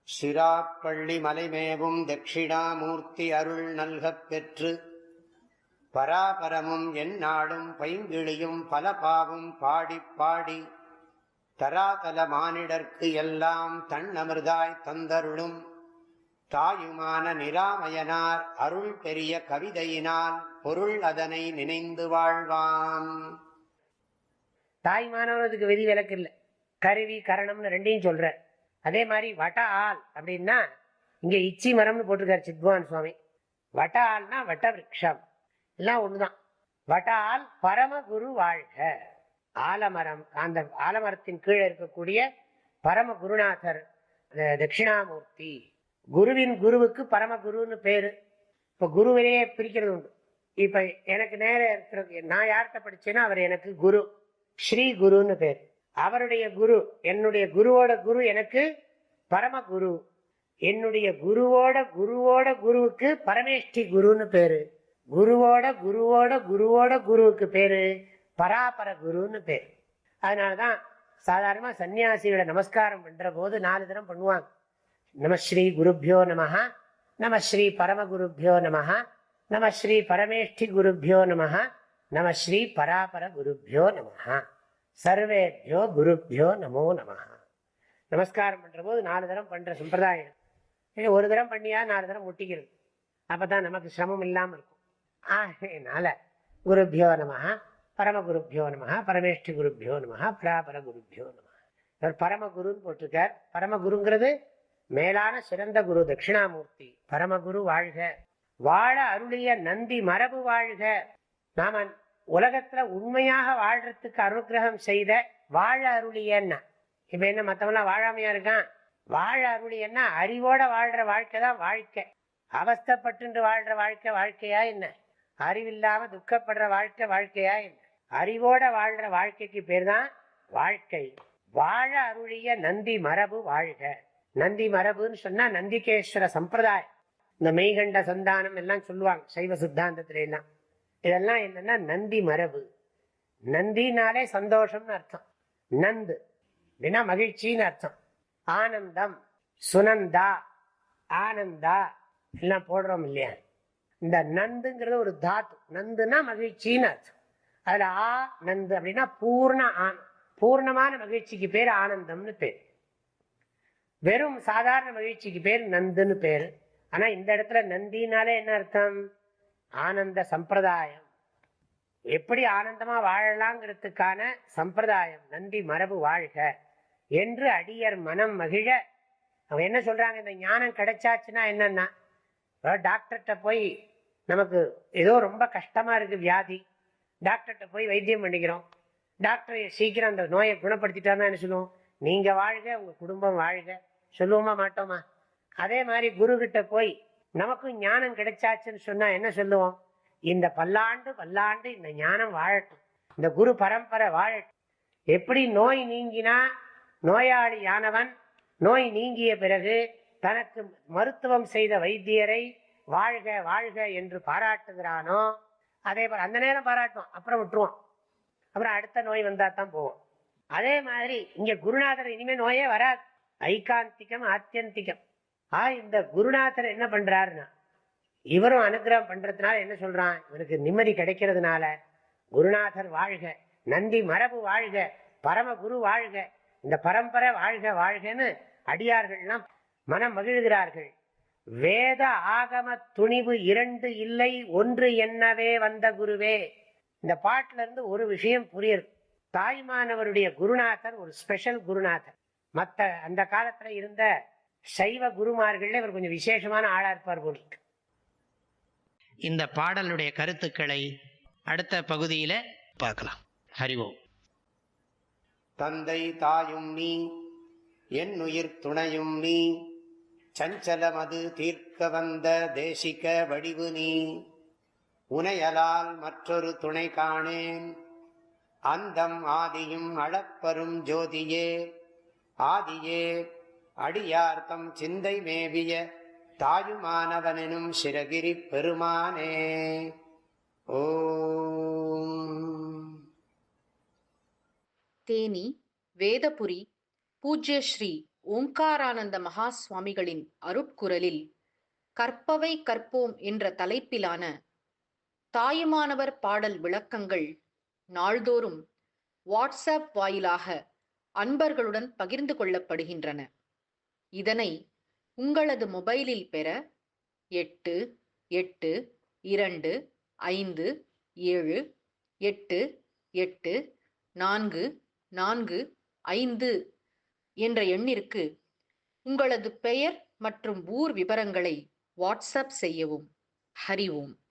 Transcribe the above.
சிராப்பள்ளி மலைமேவும் தட்சிணாமூர்த்தி அருள் நல்கப் பெற்று பராபரமும் எந்நாடும் பைங்கிழியும் பல பாவும் பாடிப் பாடி தராதல மானிடர்க்கு எல்லாம் தன்னமிர்தாய் தந்தருளும் தாயுமான நிராமயனார் அருள் பெரிய கவிதையினால் பொருள் அதனை நினைந்து வாழ்வான். தாய்மானவனுக்கு விதி விலக்கு இல்லை. கருவி கரணம்னு ரெண்டையும் சொல்ற. அதே மாதிரி வட்ட ஆள் அப்படின்னா இங்க இச்சி மரம்னு போட்டிருக்காரு சித்வான் சுவாமி. வட்ட ஆள்னா வட்ட விரக்ஷம் எல்லாம் ஒண்ணுதான். வட்ட ஆள் பரமகுரு வாழ்க. ஆலமரம், அந்த ஆலமரத்தின் கீழே இருக்கக்கூடிய பரம குருநாதர் தட்சிணாமூர்த்தி. குருவின் குருவுக்கு பரமகுருன்னு பேரு. இப்ப குருவிலேயே பிரிக்கிறது உண்டு. இப்ப எனக்கு நேர இருக்கிற, நான் யார்கிட்ட படிச்சேன்னா அவர் எனக்கு குரு, ஸ்ரீ குருன்னு பேரு. அவருடைய குரு, என்னுடைய குருவோட குரு எனக்கு பரமகுரு. என்னுடைய குருவோட குருவோட குருவுக்கு பரமேஷ்டி குருன்னு பேரு. குருவோட குருவோட குருவோட குருவுக்கு பேரு பராபர குருன்னு பேரு. அதனாலதான் சாதாரணமா சன்னியாசிகளை நமஸ்காரம் பண்ற போது 4 தினம் பண்ணுவாங்க. நம ஸ்ரீ குருபியோ நமஹ, நம ஸ்ரீ பரமகுருபியோ நமஹ, நம ஸ்ரீ பரமேஷ்டி குருபியோ நமஹ, நம ஸ்ரீ பராபர குருபியோ நமஹ, சர்வேபியோ குருபியோ நமோ நமஹ. நமஸ்காரம் பண்ற போது 4 தரம் பண்ற சம்பிரதாயம். ஒரு தரம் பண்ணியா 4 தரம் ஒட்டிக்கிறது. அப்பதான் நமக்கு சிரமம் இல்லாம இருக்கும். அதனால குருபியோ நமஹ, பரமகுருபியோ நமஹ, பரமேஷ்டி குருபியோ நமஹ, பராபர குருபியோ நமஹ. அவர் பரமகுருன்னு போட்டிருக்கார். பரமகுருங்கிறது மேலான சிறந்த குரு தட்சிணாமூர்த்தி. பரமகுரு வாழ்க. வாழ அருளிய நந்தி மரபு வாழ்க. நாம உலகத்துல உண்மையாக வாழ்றதுக்கு அனுகிரகம் செய்த வாழ அருளியன்னா, இப்ப என்ன மத்தவெல்லாம் வாழாமையா இருக்கான்? வாழ அருளியன்னா அறிவோட வாழ்ற வாழ்க்கை தான் வாழ்க்கை. அவஸ்தப்பட்டு வாழ்ற வாழ்க்கை வாழ்க்கையா என்ன? அறிவில்லாம துக்கப்படுற வாழ்க்கை வாழ்க்கையா என்ன? அறிவோட வாழ்ற வாழ்க்கைக்கு பேர் தான் வாழ்க்கை. வாழ அருளிய நந்தி மரபு வாழ்க. நந்தி மரபுன்னு சொன்னா நந்திகேஸ்வர சம்பிரதாயம். இந்த மெய்கண்ட சந்தானம் எல்லாம் சொல்லுவாங்க சைவ சித்தாந்தத்துல எல்லாம். இதெல்லாம் என்னன்னா நந்தி மரபு. நந்தினாலே சந்தோஷம்னு அர்த்தம். நந்து அப்படின்னா மகிழ்ச்சின்னு அர்த்தம். ஆனந்தம், சுனந்தா, ஆனந்தா எல்லாம் போடுறோம் இல்லையா? இந்த நந்துங்கிறது ஒரு தாத்து. நந்துனா மகிழ்ச்சின்னு அர்த்தம். அதுல ஆ நந்து அப்படின்னா பூர்ணமான மகிழ்ச்சிக்கு பேர் ஆனந்தம்னு பேர். வெறும் சாதாரண மகிழ்ச்சிக்கு பேர் நந்துன்னு பேரு. ஆனா இந்த இடத்துல நந்தினாலே என்ன அர்த்தம்? ஆனந்த சம்பிரதாயம். எப்படி ஆனந்தமா வாழலாங்கிறதுக்கான சம்பிரதாயம். நந்தி மரபு வாழ்க என்று அடியர் மனம் மகிழ. அவங்க என்ன சொல்றாங்க? இந்த ஞானம் கிடைச்சாச்சுன்னா என்னன்னா, டாக்டர்கிட்ட போய் நமக்கு ஏதோ ரொம்ப கஷ்டமா இருக்கு வியாதி, டாக்டர்கிட்ட போய் வைத்தியம் பண்ணிக்கிறோம். டாக்டர் சீக்கிரம் அந்த நோயை குணப்படுத்திட்டாருன்னா என்ன சொல்லுவோம்? நீங்க வாழ்க, உங்க குடும்பம் வாழ்க சொல்லுவோமா மாட்டோமா? அதே மாதிரி குரு கிட்ட போய் நமக்கும் ஞானம் கிடைச்சாச்சுன்னு சொன்னா என்ன சொல்லுவோம்? இந்த பல்லாண்டு பல்லாண்டு இந்த ஞானம் வாழட்டும், இந்த குரு பரம்பரை வாழட்டும். எப்படி நோய் நீங்கினா நோயாளியானவன் நோய் நீங்கிய பிறகு தனக்கு மருத்துவம் செய்த வைத்தியரை வாழ்க வாழ்க என்று பாராட்டுகிறானோ, அதே போல அந்த நேரம் பாராட்டுவோம், அப்புறம் விட்டுருவோம், அப்புறம் அடுத்த நோய் வந்தா தான் போவோம். அதே மாதிரி இங்க குருநாதர் இனிமே நோயே வராது. ஐகாந்திகம் ஆத்தியந்திகம். இந்த குருநாதர் என்ன பண்றாருன்னா, இவரும் அனுகிரகம் பண்றதுனால என்ன சொல்றான்? இவருக்கு நிம்மதி கிடைக்கிறதுனால குருநாதர் வாழ்க, நந்தி மரபு வாழ்க, பரமகுரு வாழ்க, இந்த பரம்பரை வாழ்க வாழ்கன்னு அடியார்கள்லாம் மனம் மகிழ்கிறார்கள். வேத ஆகம துணிவு 2 இல்லை, 1 என்னவே வந்த குருவே. இந்த பாட்டுல இருந்து ஒரு விஷயம் புரியுது. தாய்மானவருடைய குருநாதர் ஒரு ஸ்பெஷல் குருநாதர். மற்ற அந்த காலத்துல இருந்த சைவ குருமார்கள்ல இவர் கொஞ்சம் விசேஷமான ஆளா இருப்பார் போல் இருக்கு. இந்த பாடலுடைய கருத்துக்களை அடுத்த பகுதியில பார்க்கலாம். ஹரி ஓம். தந்தை தாயும் நீ, என் உயிர் துணையும் நீ, சஞ்சலமது தீர்க்க வந்த தேசிக வடிவு நீ, உனையலால் மற்றொரு துணை காணேன், அந்தம் ஆதியும் அளப்பரும் ஜோதியே, ஆதியே அடியார்த்தம் சிந்தை மேவிய தாயுமானவனும் சிரகிரி பெருமானே. ஓம். தேனி வேதபுரி பூஜ்ய ஸ்ரீ ஓங்காரானந்த மகா சுவாமிகளின் அருட்குரலில் கற்பவை கற்போம் என்ற தலைப்பிலான தாயுமானவர் பாடல் விளக்கங்கள் நாள்தோறும் வாட்ஸ்அப் வாயிலாக அன்பர்களுடன் பகிர்ந்து கொள்ளப்படுகின்றன. இதனை உங்களது மொபைலில் பெற 8825784445 என்ற எண்ணிற்கு உங்களது பெயர் மற்றும் ஊர் விவரங்களை வாட்ஸ்அப் செய்யவும். ஹரி ஓம்.